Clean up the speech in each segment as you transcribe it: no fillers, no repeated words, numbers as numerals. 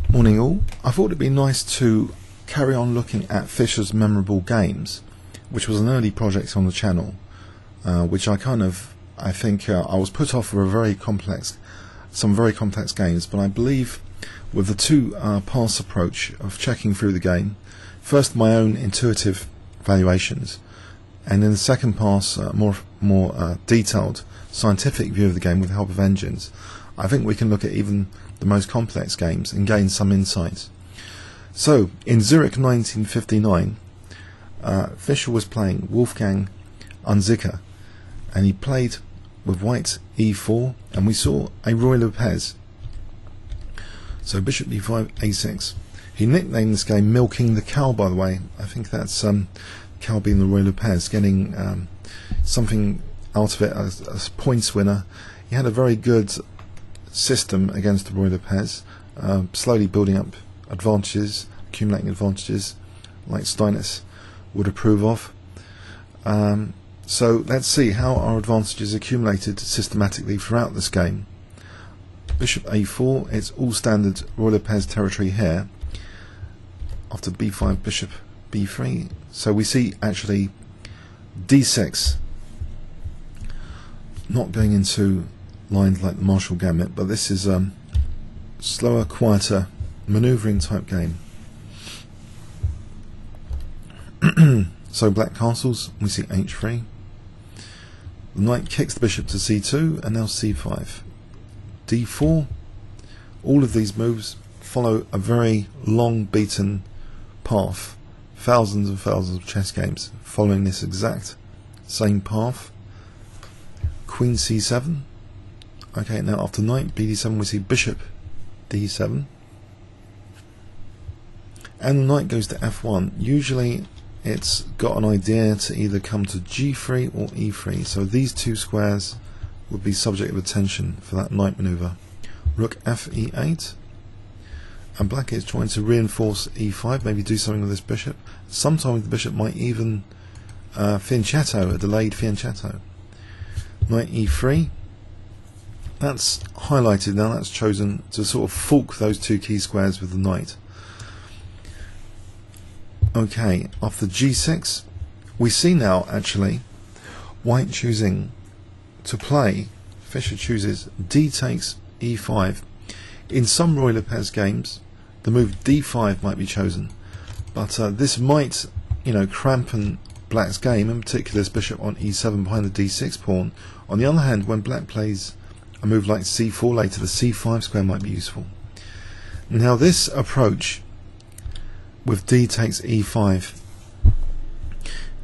Morning all. I thought it'd be nice to carry on looking at Fischer's memorable games, which was an early project on the channel, which I think I was put off for some very complex games, but I believe with the two pass approach of checking through the game, first my own intuitive valuations, and in the second pass more detailed scientific view of the game with the help of engines, I think we can look at even the most complex games and gain some insights. So in Zurich 1959, Fischer was playing Wolfgang Unzicker, and he played with white e4, and we saw a Roy Lopez. So bishop b5, a6. He nicknamed this game Milking the Cow, by the way. I think that's cow being the Roy Lopez, getting something out of it as a points winner. He had a very good system against the Roy Lopez, slowly building up advantages, accumulating advantages like Steinitz would approve of. So let's see how our advantages accumulated systematically throughout this game. Bishop a4, it's all standard Roy Lopez territory here. After b5, bishop b3. So we see actually d6 not going into lines like the Marshall Gambit, but this is slower, quieter, manoeuvring type game. So black castles, we see h3. The knight kicks the bishop to c2, and now c5. d4. All of these moves follow a very long beaten path. Thousands and thousands of chess games following this exact same path. Queen c7. Okay, now after knight bd7 we see bishop d7, and the knight goes to f1. Usually it's got an idea to either come to g3 or e3, so these two squares would be subject of attention for that knight maneuver. Rook fe8, and black is trying to reinforce e5, maybe do something with this bishop. Sometimes the bishop might even fianchetto, a delayed fianchetto. Knight e3, that's highlighted now, that's chosen to sort of fork those two key squares with the knight. Okay, after g6 we see now actually white choosing to play, Fischer chooses d takes e5. In some Roy Lopez games the move d5 might be chosen, but this might, crampen black's game, in particular this bishop on e7 behind the d6 pawn. On the other hand, when black plays a move like c4 later, the c5 square might be useful. Now this approach with d takes e5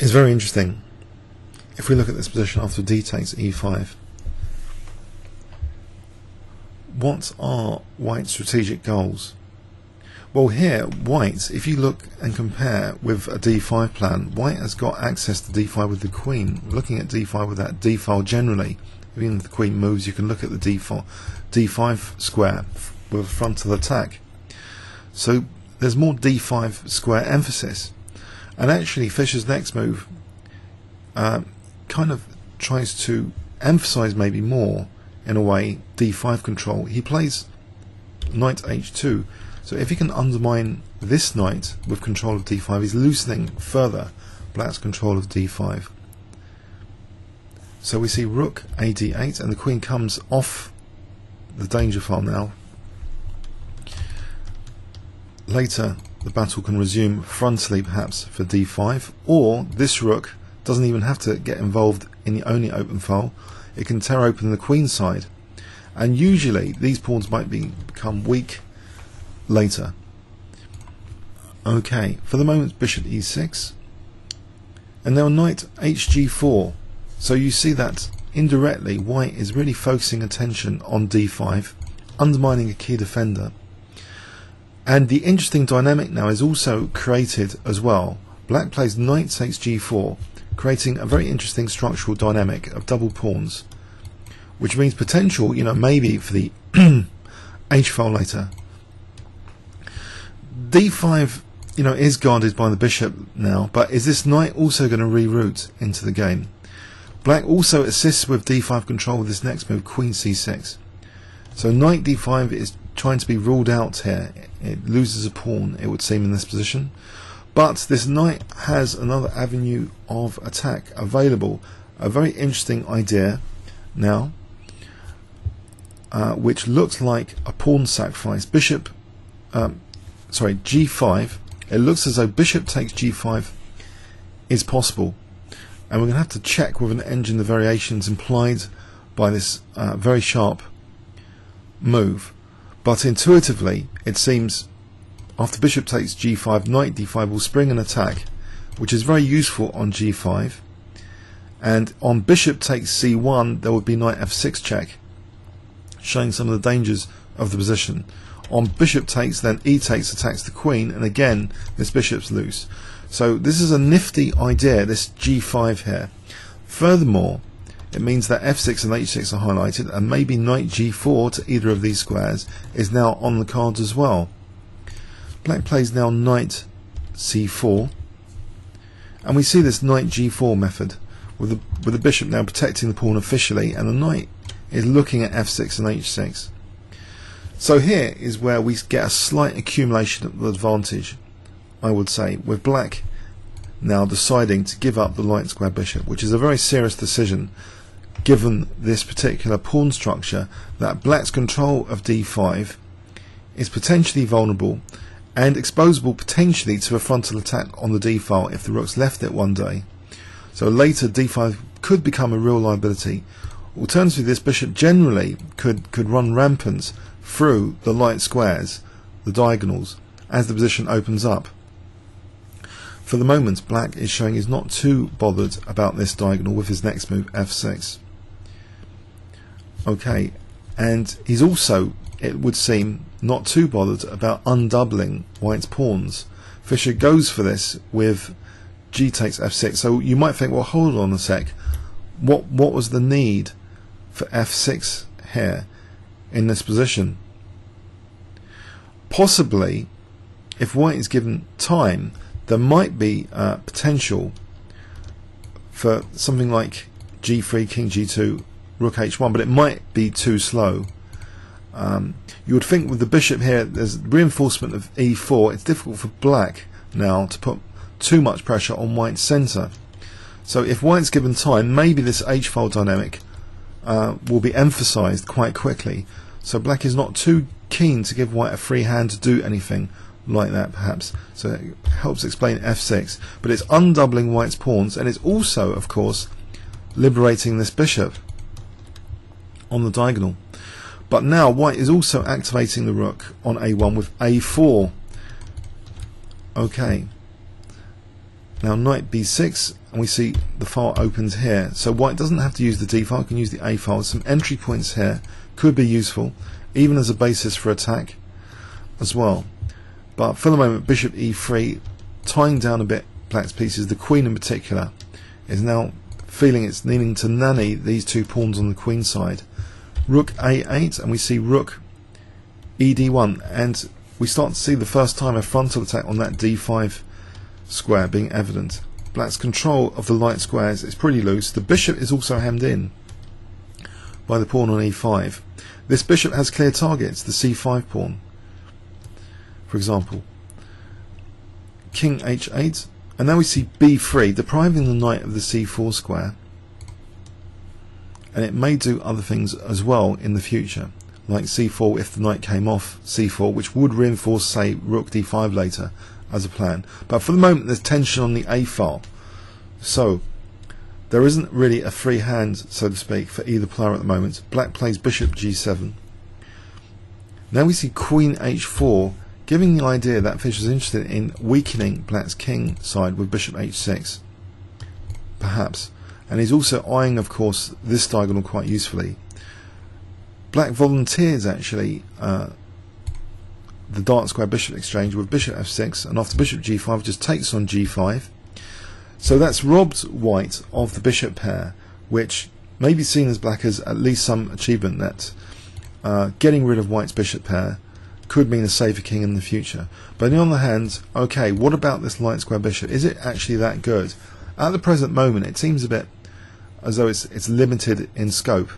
is very interesting. If we look at this position after d takes e5, what are white's strategic goals? Well, here white, if you look and compare with a d5 plan, white has got access to d5 with the queen. Looking at d5 with that d file generally, even if the queen moves, you can look at the d5 square with a frontal attack. So there's more d5 square emphasis, and actually Fischer's next move kind of tries to emphasize maybe more, in a way, d5 control. He plays knight h2, so if he can undermine this knight with control of d5, he's loosening further black's control of d5. So we see rook ad8, and the queen comes off the danger file now. Later the battle can resume frontally perhaps for d5, or this rook doesn't even have to get involved in the only open file. It can tear open the queen side, and usually these pawns might become weak later. Okay, for the moment bishop e6, and now knight hg4. So you see that indirectly white is really focusing attention on d5, undermining a key defender. And the interesting dynamic now is also created as well. Black plays knight takes g4, creating a very interesting structural dynamic of double pawns, which means potential, maybe for the h file later. d5, is guarded by the bishop now, but is this knight also going to reroute into the game? Black also assists with d5 control with this next move, queen c6. So knight d5 is trying to be ruled out here. It loses a pawn, it would seem, in this position. But this knight has another avenue of attack available. A very interesting idea now, which looks like a pawn sacrifice. G5. It looks as though bishop takes G5 is possible, and we're going to have to check with an engine the variations implied by this very sharp move. But intuitively, it seems after bishop takes G5, knight D5 will spring an attack, which is very useful on G5. And on bishop takes C1, there would be knight F6 check, showing some of the dangers of the position. On bishop takes, then E takes attacks the queen, and again this bishop's loose. So this is a nifty idea, this G5 here. Furthermore, it means that F6 and H6 are highlighted, and maybe knight G4 to either of these squares is now on the cards as well. Black plays now knight C4, and we see this knight G4 method with the bishop now protecting the pawn officially, and the knight is looking at F6 and H6. So here is where we get a slight accumulation of advantage, I would say, with black now deciding to give up the light square bishop, which is a very serious decision given this particular pawn structure, that black's control of D5 is potentially vulnerable and exposable potentially to a frontal attack on the D file if the rook's left it one day. So later D5 could become a real liability. Alternatively, this bishop generally could run rampant through the light squares, the diagonals, as the position opens up. For the moment, black is showing he's not too bothered about this diagonal with his next move, F6. Okay, and he's also, it would seem, not too bothered about undoubling white's pawns. Fischer goes for this with G takes F6. So you might think, well, hold on a sec. What was the need for F6 here in this position? Possibly, if white is given time, there might be potential for something like G3, King G2, Rook H1, but it might be too slow. You would think with the bishop here, there's reinforcement of E4. It's difficult for black now to put too much pressure on white's centre. So if white's given time, maybe this H-file dynamic will be emphasised quite quickly. So black is not too keen to give white a free hand to do anything like that, perhaps. So it helps explain F6. But it's undoubling white's pawns, and it's also, of course, liberating this bishop on the diagonal. But now white is also activating the rook on A1 with A4. Okay. Now knight B6, and we see the file opens here. So white doesn't have to use the D file, can use the A file. Some entry points here could be useful, even as a basis for attack as well. But for the moment, bishop E3, tying down a bit black's pieces. The queen in particular is now feeling it's needing to nanny these two pawns on the queen side. Rook A8, and we see rook ED1, and we start to see the first time a frontal attack on that D5 square being evident. Black's control of the light squares is pretty loose. The bishop is also hemmed in by the pawn on E5. This bishop has clear targets, the C5 pawn, for example. King H8, and now we see B3, depriving the knight of the C4 square. And it may do other things as well in the future, like C4 if the knight came off C4, which would reinforce, say, rook D5 later as a plan. But for the moment, there's tension on the A file, so there isn't really a free hand, so to speak, for either player at the moment. Black plays bishop G7. Now we see queen H4, giving the idea that Fischer's interested in weakening black's king side with bishop H6, perhaps. And he's also eyeing, of course, this diagonal quite usefully. Black volunteers, actually, the dark square bishop exchange with bishop F6, and after bishop G5 just takes on G5. So that's robbed white of the bishop pair, which may be seen as black as at least some achievement, that getting rid of white's bishop pair could mean a safer king in the future. But on the other hand, okay, what about this light square bishop? Is it actually that good? At the present moment, it seems a bit as though it's limited in scope.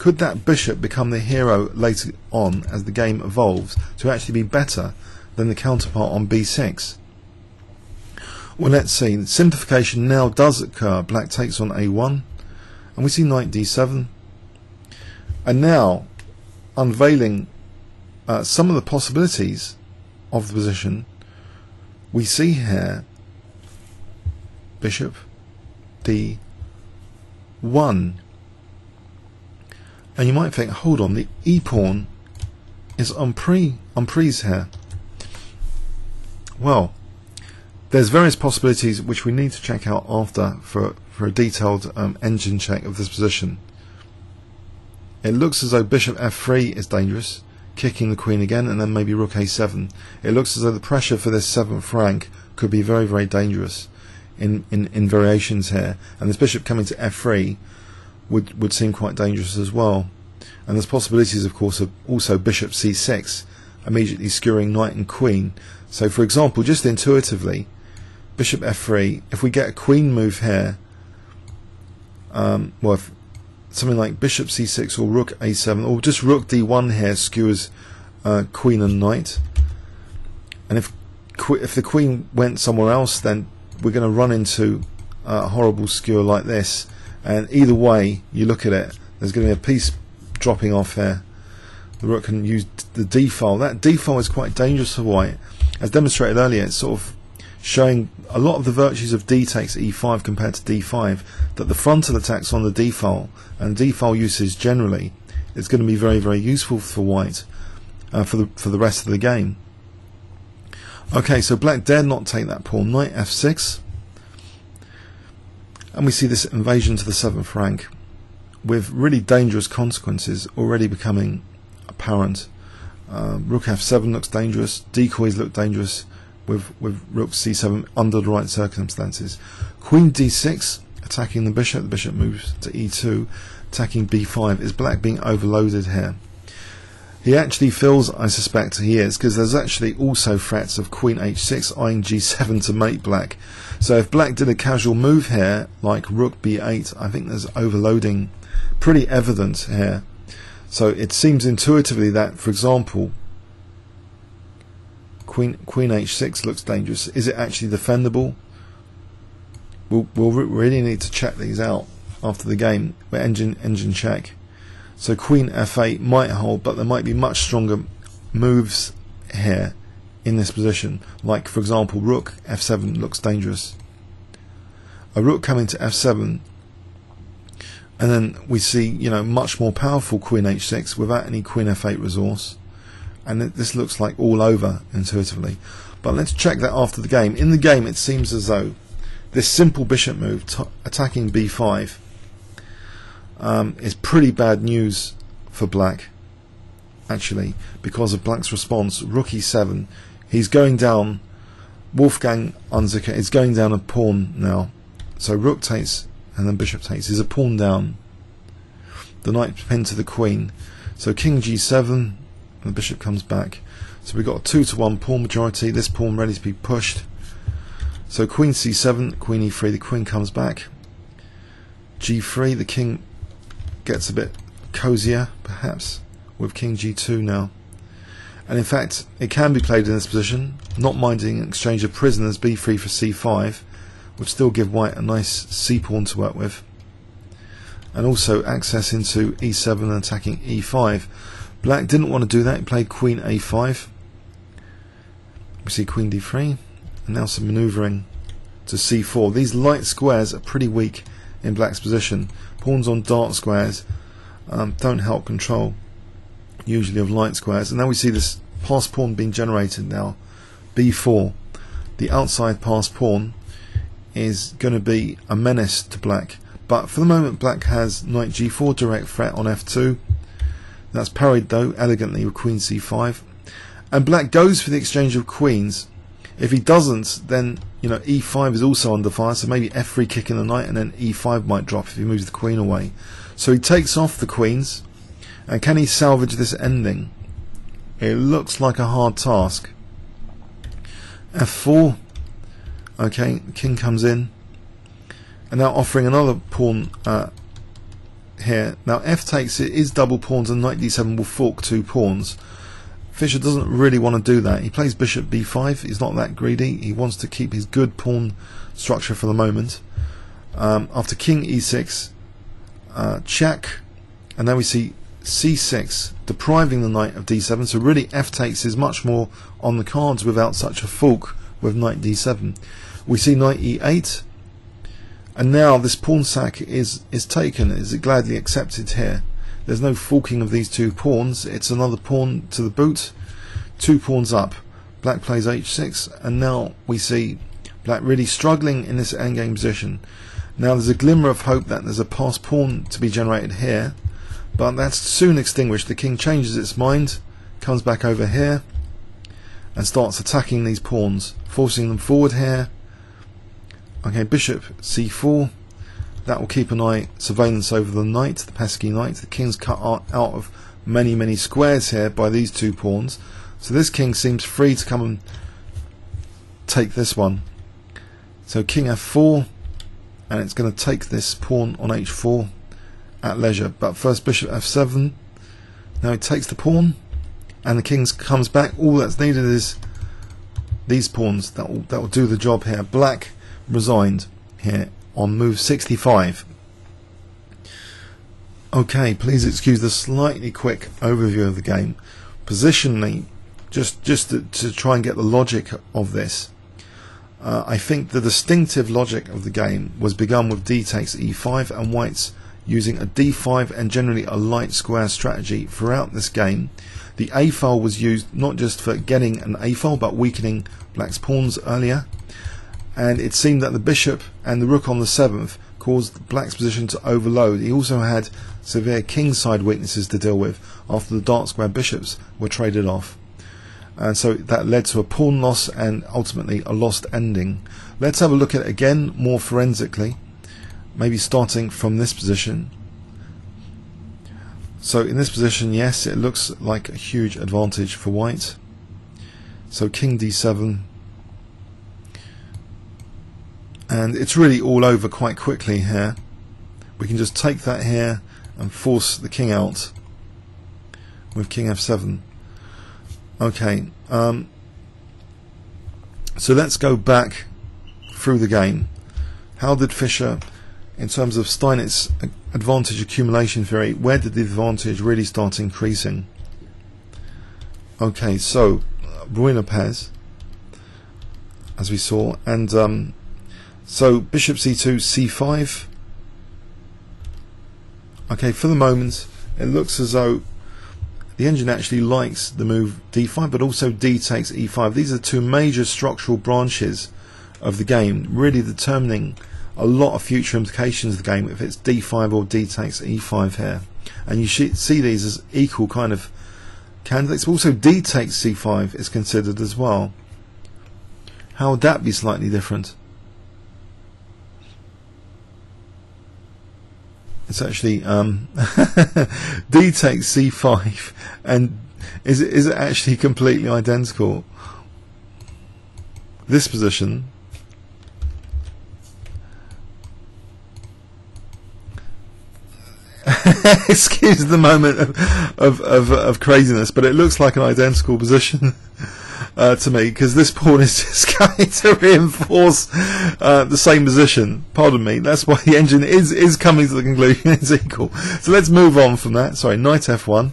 Could that bishop become the hero later on as the game evolves to actually be better than the counterpart on b6? Well, let's see. The simplification now does occur. Black takes on a1, and we see knight d7. And now, unveiling some of the possibilities of the position, we see here bishop d1. And you might think, hold on, the e-pawn is en prise here. Well, there's various possibilities which we need to check out after for a detailed engine check of this position. It looks as though bishop f3 is dangerous, kicking the queen again, and then maybe rook a7. It looks as though the pressure for this 7th rank could be very, very dangerous in variations here, and this bishop coming to f3 would seem quite dangerous as well. And there's possibilities, of course, of also bishop c6 immediately skewering knight and queen. So for example, just intuitively, bishop f3, if we get a queen move here, well, if something like bishop c6 or rook a7 or just rook d1 here skewers queen and knight, and if the queen went somewhere else, then we're going to run into a horrible skewer like this. And either way you look at it, there's going to be a piece dropping off here. The rook can use the d file. That d file is quite dangerous for white. As demonstrated earlier, it's sort of showing a lot of the virtues of d takes e5 compared to d5, that the frontal attacks on the d file and d file usage generally is going to be very, very useful for white for the rest of the game. Okay, so black dared not take that pawn. Knight f6. And we see this invasion to the 7th rank with really dangerous consequences already becoming apparent. Rook f7 looks dangerous, decoys look dangerous with rook c7 under the right circumstances. Queen d6 attacking the bishop moves to e2, attacking b5. Is black being overloaded here? He actually feels, I suspect he is, because there's actually also threats of queen h6 eyeing g7 to mate black. So if black did a casual move here, like rook b8, I think there's overloading pretty evident here. So it seems intuitively that, for example, queen h6 looks dangerous. Is it actually defendable? We'll really need to check these out after the game. We're engine check. So queen f8 might hold, but there might be much stronger moves here in this position. Like, for example, rook f7 looks dangerous. A rook coming to f7, and then we see, you know, much more powerful queen h6 without any queen f8 resource. And this looks like all over intuitively. But let's check that after the game. In the game, it seems as though this simple bishop move attacking b5 is pretty bad news for black, actually, because of black's response. Rook e7, he's going down. Wolfgang Unzicker is going down a pawn now. So rook takes and then bishop takes. Is a pawn down. The knight pinned to the queen. So king g7, and the bishop comes back. So we've got a 2-to-1 pawn majority. This pawn ready to be pushed. So queen c7, queen e3, the queen comes back. g3, the king gets a bit cozier, perhaps, with king g2 now. And in fact, it can be played in this position, not minding an exchange of prisoners. b3 for c5 would still give white a nice c-pawn to work with, and also access into e7 and attacking e5. Black didn't want to do that. He played queen a5. We see queen d3, and now some manoeuvring to c4. These light squares are pretty weak in black's position. Pawns on dark squares don't help control, usually, of light squares. And now we see this pass pawn being generated now. b4. The outside pass pawn is going to be a menace to black. But for the moment, black has knight g4 direct threat on f2. That's parried, though, elegantly with queen c5. And black goes for the exchange of queens. If he doesn't, then, you know, e5 is also under fire, so maybe f3 kicking the knight, and then e5 might drop if he moves the queen away. So he takes off the queens, and can he salvage this ending? It looks like a hard task. f4. Okay, the king comes in, and now offering another pawn here. Now f takes it is double pawns, and knight d7 will fork 2 pawns. Fischer doesn't really want to do that. He plays bishop b5. He's not that greedy. He wants to keep his good pawn structure for the moment. After king e6, check, and now we see c6, depriving the knight of d7. So really f takes is much more on the cards without such a fork with knight d7. We see knight e8, and now this pawn sack is taken, is gladly accepted here. There's no forking of these 2 pawns. It's another pawn to the boot, 2 pawns up. Black plays h6, and now we see black really struggling in this endgame position. Now there's a glimmer of hope that there's a passed pawn to be generated here, but that's soon extinguished. The king changes its mind, comes back over here, and starts attacking these pawns, forcing them forward here. Okay, bishop c4. That will keep an eye surveillance over the knight, the pesky knight. The king's cut out of many squares here by these 2 pawns. So this king seems free to come and take this one. So king f4, and it's going to take this pawn on h4 at leisure. But first bishop f7. Now it takes the pawn, and the king comes back. All that's needed is these pawns. That will do the job here. Black resigned here on move 65. Okay, please excuse the slightly quick overview of the game. Positionally, just to try and get the logic of this, I think the distinctive logic of the game was begun with d takes e5, and white's using a d5 and generally a light square strategy throughout this game. The a file was used not just for getting an a file but weakening black's pawns earlier, and it seemed that the bishop and the rook on the 7th caused black's position to overload. He also had severe kingside weaknesses to deal with after the dark square bishops were traded off, and so that led to a pawn loss and ultimately a lost ending. Let's have a look at it again more forensically, maybe starting from this position. So in this position, yes, it looks like a huge advantage for white. So king d7, and it's really all over quite quickly here. We can just take that here and force the king out with king f7. Okay, so let's go back through the game. How did Fischer, in terms of Steinitz advantage accumulation theory, where did the advantage really start increasing? Okay, so Ruina Pez, as we saw, and so bishop c2, c5. Okay, for the moment it looks as though the engine actually likes the move d5, but also d takes e5. These are 2 major structural branches of the game, really determining a lot of future implications of the game if it's d5 or d takes e5 here. And you see these as equal kind of candidates. But also d takes c5 is considered as well. How would that be slightly different? It's actually d takes c5, and is it actually completely identical? This position, excuse the moment of craziness, but it looks like an identical position to me, because this pawn is just going to reinforce the same position. Pardon me, that's why the engine is coming to the conclusion it's equal. So let's move on from that. Sorry, knight f1,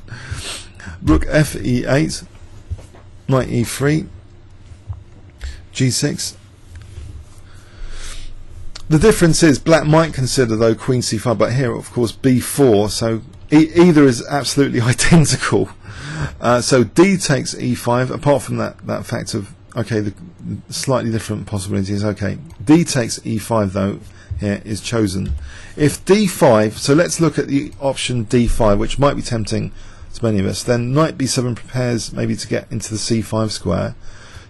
rook f e8, knight e3, g6. The difference is black might consider though queen c5, but here of course b4, so either is absolutely identical. So d takes e5, apart from that fact of, okay, the slightly different possibilities. Okay, d takes e5 though here is chosen. If d5, so let's look at the option d5, which might be tempting to many of us. Then knight b7 prepares maybe to get into the c5 square.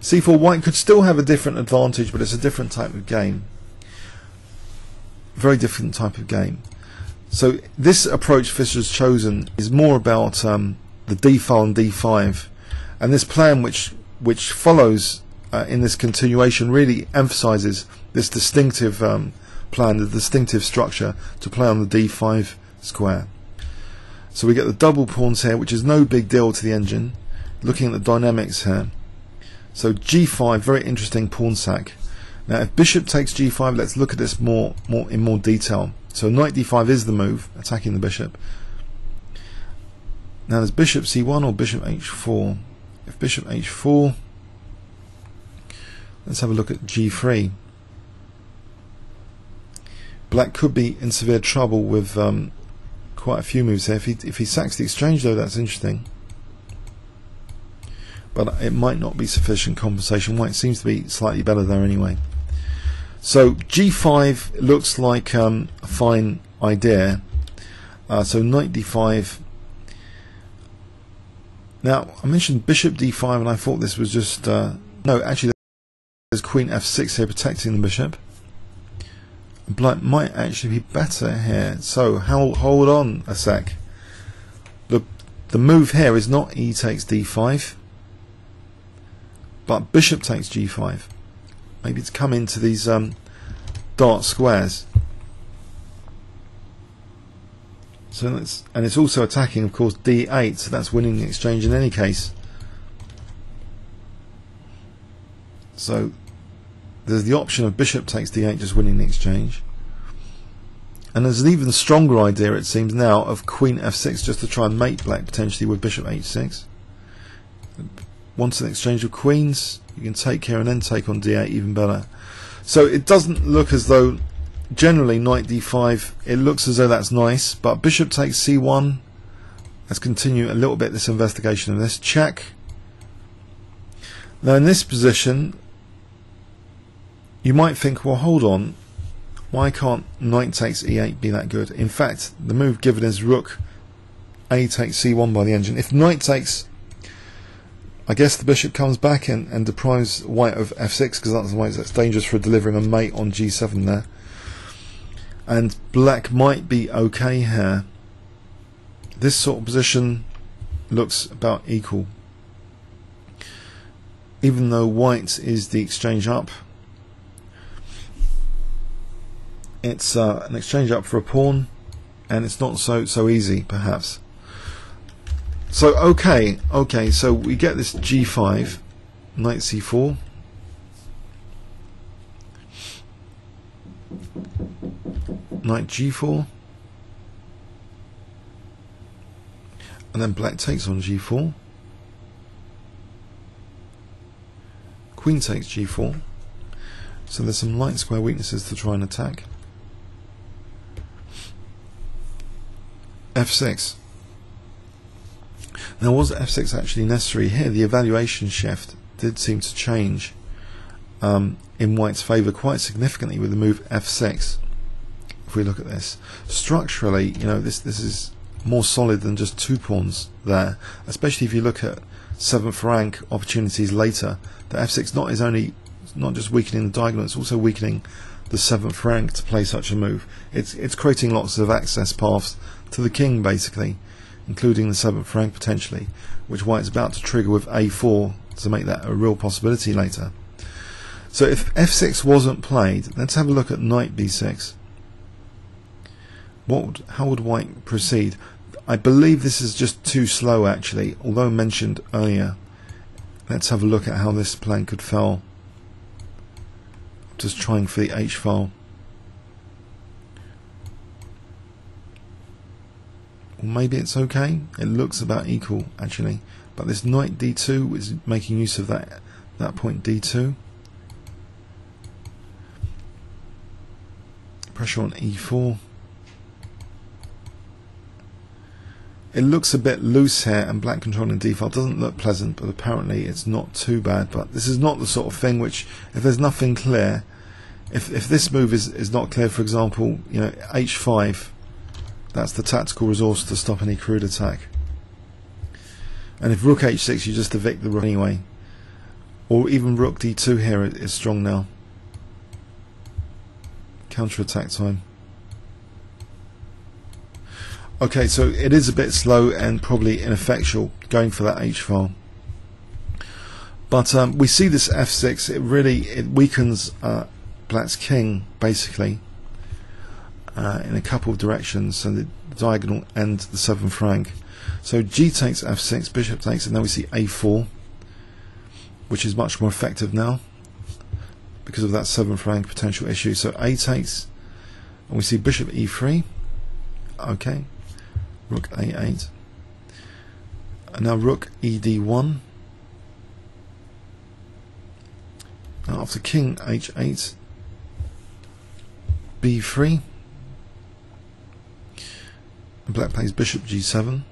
c4, white could still have a different advantage, but it's a different type of game. Very different type of game. So this approach Fischer's chosen is more about the d file and d5, and this plan which follows in this continuation really emphasizes this distinctive plan, the distinctive structure to play on the d5 square. So we get the double pawns here, which is no big deal to the engine. Looking at the dynamics here. So g5, very interesting pawn sack. Now if bishop takes g5, let's look at this in more detail. So knight d5 is the move, attacking the bishop. Now there's bishop c1 or bishop h4. If bishop h4, let's have a look at g3. Black could be in severe trouble with quite a few moves here. If he sacks the exchange though, that's interesting. But it might not be sufficient compensation. White seems to be slightly better there anyway. So g5 looks like a fine idea. So knight d5. Now I mentioned bishop d5 and I thought this was just no, actually there's queen f6 here protecting the bishop. Black might actually be better here. So hold on a sec. The move here is not e takes d5, but bishop takes g5. Maybe to come into these dark squares. So and it's also attacking, of course, d8. So that's winning the exchange in any case. So there's the option of bishop takes d8, just winning the exchange. And there's an even stronger idea, it seems now, of queen f6, just to try and mate black potentially with bishop h6. Once an exchange of queens, you can take here and then take on d8, even better. So it doesn't look as though, generally knight d5, it looks as though that's nice, but bishop takes c1. Let's continue a little bit this investigation of this. Check. Now in this position, you might think, well, hold on, why can't knight takes e8 be that good? In fact, the move given is rook a takes c1 by the engine. If knight takes, I guess the bishop comes back and deprives white of f6, because otherwise that's dangerous for delivering a mate on g7 there. And black might be okay here. This sort of position looks about equal. Even though white is the exchange up, it's an exchange up for a pawn, and it's not so easy, perhaps. So okay, so we get this g5, knight c4, knight g4, and then black takes on g4, queen takes g4. So there's some light square weaknesses to try and attack. f6. Now was f6 actually necessary here? The evaluation shift did seem to change in white's favour quite significantly with the move f6. If we look at this structurally, you know, this is more solid than just two pawns there, especially if you look at 7th rank opportunities later. The f6 is only not just weakening the diagonal, it's also weakening the 7th rank to play such a move. It's creating lots of access paths to the king, basically, including the 7th rank potentially, which white's about to trigger with a4 to make that a real possibility later. So if f6 wasn't played, let's have a look at knight b6. How would white proceed? I believe this is just too slow, actually, although mentioned earlier. Let's have a look at how this plan could fail. Just trying for the h file. Or maybe it's okay. It looks about equal, actually, but this knight d2 is making use of that point d2. Pressure on e4. It looks a bit loose here, and black controlling d5 doesn't look pleasant, but apparently it's not too bad. But this is not the sort of thing which, if there's nothing clear, if this move is not clear, for example, you know, h5, that's the tactical resource to stop any crude attack. And if rook h6, you just evict the rook anyway. Or even rook d2 here is strong now. Counter attack time. Okay, so it is a bit slow and probably ineffectual going for that h file. But we see this f6. It weakens black's king, basically. in a couple of directions, so the diagonal and the 7th rank. So G takes F6, bishop takes, and now we see A4, which is much more effective now because of that 7th rank potential issue. So A takes, and we see bishop E3, okay, rook A8, and now rook ED1. Now after king H8, B3, and black plays bishop G7.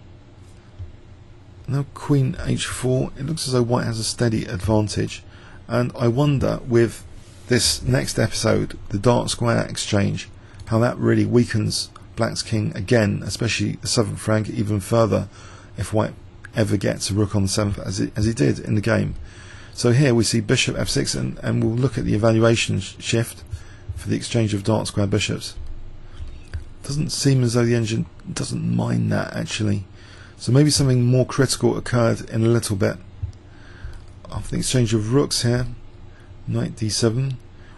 Now queen H4. It looks as though white has a steady advantage, and I wonder with this next episode, the dark square exchange, how that really weakens black's king again, especially the 7th rank even further if white ever gets a rook on the 7th as he did in the game. So here we see bishop F6, and we'll look at the evaluation shift for the exchange of dark square bishops. Doesn't seem as though the engine doesn't mind that actually. So maybe something more critical occurred in a little bit. After the exchange of rooks here, knight D7,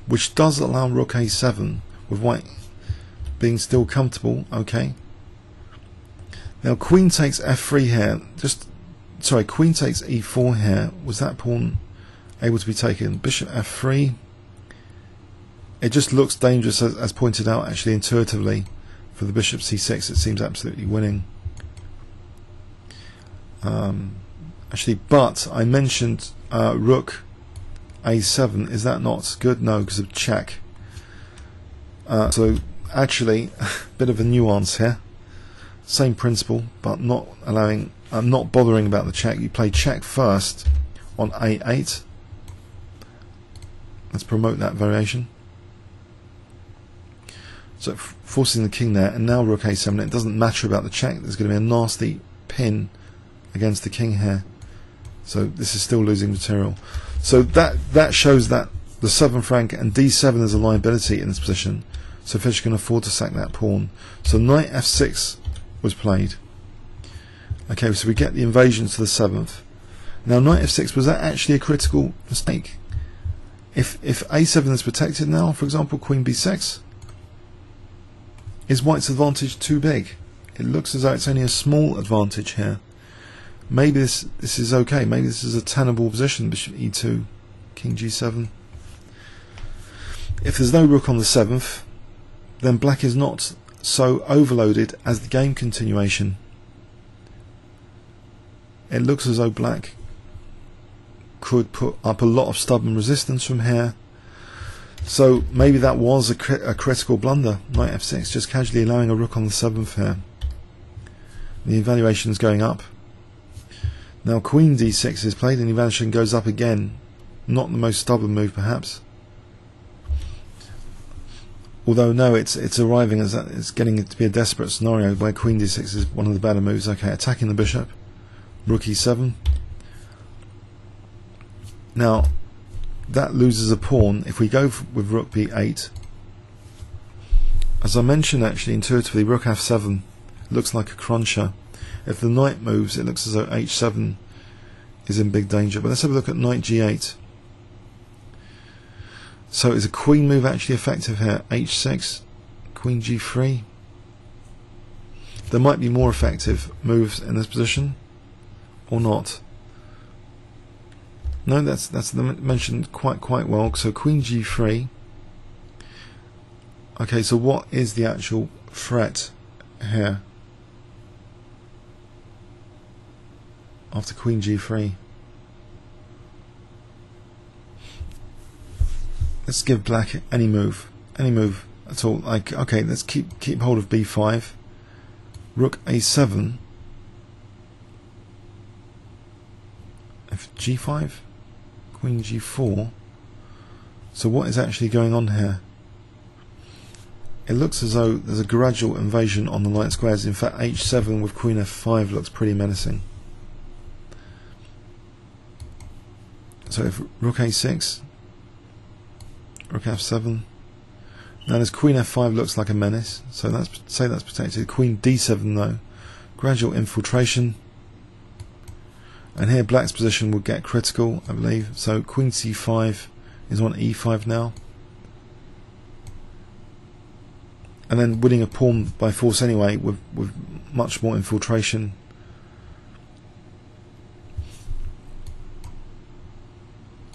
which does allow rook A7 with white being still comfortable, okay. Now queen takes F3 here, queen takes E4 here. Was that pawn able to be taken? Bishop F3. It just looks dangerous as pointed out actually intuitively. For the bishop C6 it seems absolutely winning. Actually, but I mentioned rook A7. Is that not good? No, because of check. So actually, a bit of a nuance here. Same principle, but not allowing. I'm not bothering about the check. You play check first on A8. Let's promote that variation. So forcing the king there, and now rook A7. It doesn't matter about the check. There's going to be a nasty pin against the king here. So this is still losing material. So that shows that the 7th rank and D7 is a liability in this position. So Fischer can afford to sack that pawn. So knight F6 was played. Okay, so we get the invasion to the 7th. Now knight F6, was that actually a critical mistake? If A7 is protected now, for example, queen B6, is white's advantage too big? It looks as though it's only a small advantage here. Maybe this is okay. Maybe this is a tenable position. Bishop E2, king G7. If there's no rook on the 7th, then black is not so overloaded as the game continuation. It looks as though black could put up a lot of stubborn resistance from here. So maybe that was a critical blunder. Knight F6, just casually allowing a rook on the 7th here. The evaluation is going up. Now queen D6 is played, and the evaluation goes up again. Not the most stubborn move, perhaps. Although no, it's arriving as that it's getting it to be a desperate scenario where queen D6 is one of the better moves. Okay, attacking the bishop. Rook E7. Now that loses a pawn. If we go with rook B8, as I mentioned actually intuitively, rook F7 looks like a cruncher. If the knight moves, it looks as though H7 is in big danger. But let's have a look at knight G8. So is a queen move actually effective here? H6, queen G3. There might be more effective moves in this position, or not. No, that's mentioned quite well. So queen G3. Okay, so what is the actual threat here after queen G3? Let's give black any move at all. Like, okay, let's keep hold of B5. Rook A7. F G5. Queen G4. So what is actually going on here? It looks as though there's a gradual invasion on the light squares. In fact, H7 with Queen F5 looks pretty menacing. So if Rook A6, Rook F7, now this Queen F5 looks like a menace, so that's protected. Queen D7 though, gradual infiltration, and here black's position will get critical, I believe. So Queen C5 is on E5 now. and then winning a pawn by force anyway with much more infiltration.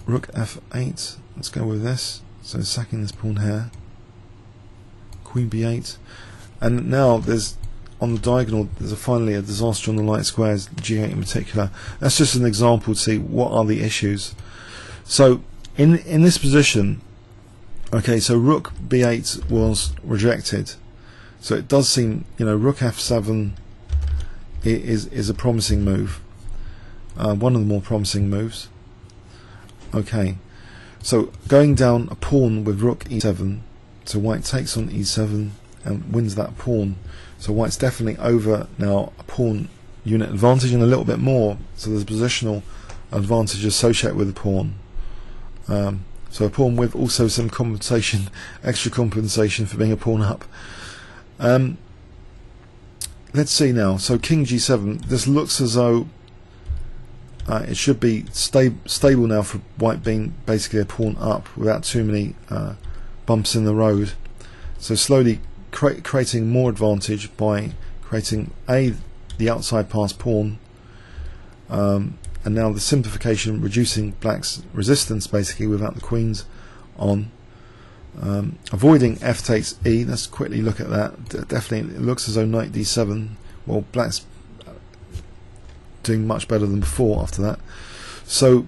Rook f8, let's go with this, so sacking this pawn here. Queen b8, and now there's on the diagonal there's finally a disaster on the light squares, g8 in particular. That's just an example to see what are the issues. So in this position, okay, so rook b8 was rejected, so it does seem, you know, rook f7 is a promising move, one of the more promising moves. Okay, so going down a pawn with rook e7, so white takes on e7 and wins that pawn. So white's definitely over now, a pawn unit advantage and a little bit more, so there's a positional advantage associated with the pawn. So a pawn with also some compensation, extra compensation for being a pawn up. Let's see now, so king g7, this looks as though it should be stable now for white being basically a pawn up without too many bumps in the road. So slowly creating more advantage by creating the outside pass pawn, and now the simplification, reducing black's resistance basically without the queens on, avoiding f takes e. Let's quickly look at that. Definitely it looks as though knight d7, well, black's doing much better than before after that. So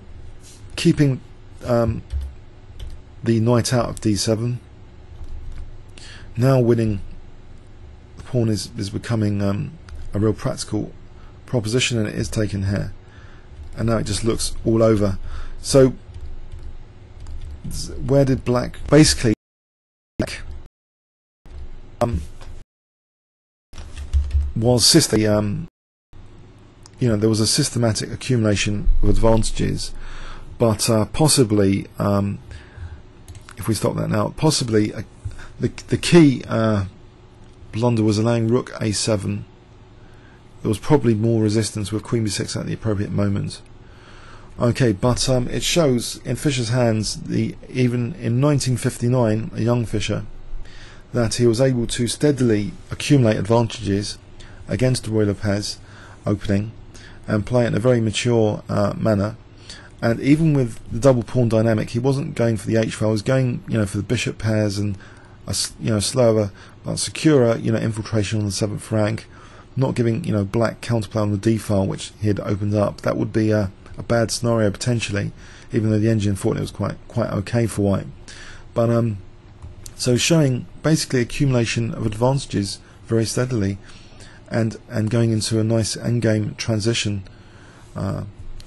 keeping the knight out of d7, now winning the pawn is becoming a real practical proposition, and it is taken here, and now it just looks all over. So where did black basically was you know, there was a systematic accumulation of advantages, but possibly if we stop that now, possibly the key blunder was allowing rook a7. There was probably more resistance with queen b6 at the appropriate moment. Okay, but it shows in Fischer's hands, even in 1959, a young Fischer, that he was able to steadily accumulate advantages against Roy Lopez opening and play it in a very mature manner. And even with the double pawn dynamic, he wasn't going for the h-file, he was going, you know, for the bishop pairs and a, you know, slower but securer, you know, infiltration on the 7th rank, not giving, you know, black counterplay on the d-file which he had opened up. That would be a bad scenario potentially, even though the engine thought it was quite okay for white. But so showing basically accumulation of advantages very steadily, and going into a nice endgame transition,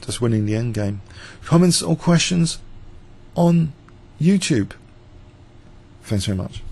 just winning the endgame. Comments or questions on YouTube? Thanks very much.